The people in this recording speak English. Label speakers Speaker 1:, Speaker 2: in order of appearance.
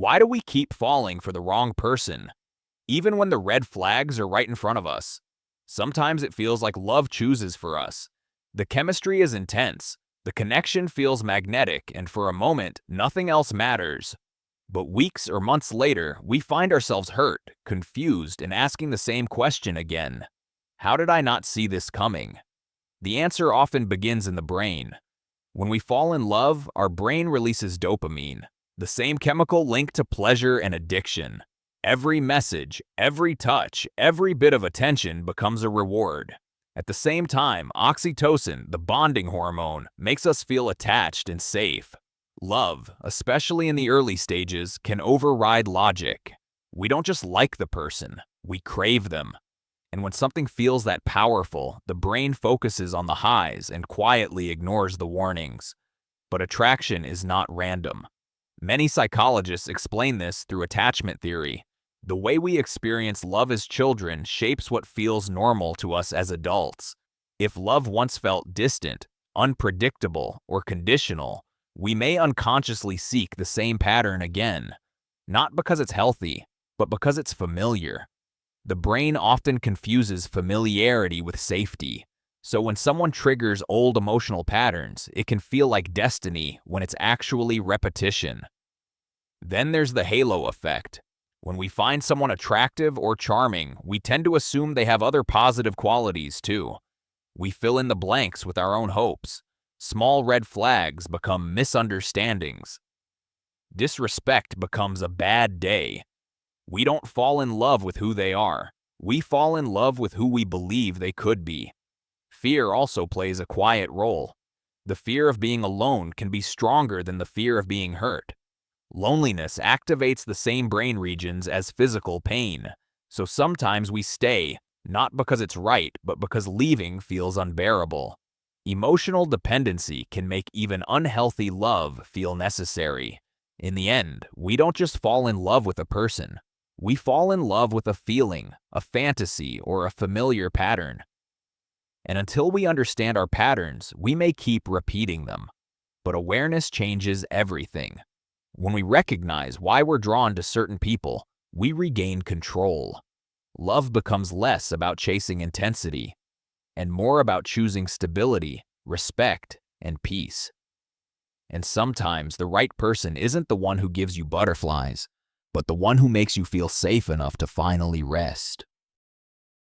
Speaker 1: Why do we keep falling for the wrong person, even when the red flags are right in front of us? Sometimes it feels like love chooses for us. The chemistry is intense, the connection feels magnetic, and for a moment, nothing else matters. But weeks or months later, we find ourselves hurt, confused, and asking the same question again. How did I not see this coming? The answer often begins in the brain. When we fall in love, our brain releases dopamine, the same chemical linked to pleasure and addiction. Every message, every touch, every bit of attention becomes a reward. At the same time, oxytocin, the bonding hormone, makes us feel attached and safe. Love, especially in the early stages, can override logic. We don't just like the person, we crave them. And when something feels that powerful, the brain focuses on the highs and quietly ignores the warnings. But attraction is not random. Many psychologists explain this through attachment theory. The way we experience love as children shapes what feels normal to us as adults. If love once felt distant, unpredictable, or conditional, we may unconsciously seek the same pattern again. Not because it's healthy, but because it's familiar. The brain often confuses familiarity with safety. So when someone triggers old emotional patterns, it can feel like destiny when it's actually repetition. Then there's the halo effect. When we find someone attractive or charming, we tend to assume they have other positive qualities too. We fill in the blanks with our own hopes. Small red flags become misunderstandings. Disrespect becomes a bad day. We don't fall in love with who they are. We fall in love with who we believe they could be. Fear also plays a quiet role. The fear of being alone can be stronger than the fear of being hurt. Loneliness activates the same brain regions as physical pain, so sometimes we stay, not because it's right, but because leaving feels unbearable. Emotional dependency can make even unhealthy love feel necessary. In the end, we don't just fall in love with a person. We fall in love with a feeling, a fantasy, or a familiar pattern. And until we understand our patterns, we may keep repeating them. But awareness changes everything. When we recognize why we're drawn to certain people, we regain control. Love becomes less about chasing intensity and more about choosing stability, respect, and peace. And sometimes the right person isn't the one who gives you butterflies, but the one who makes you feel safe enough to finally rest.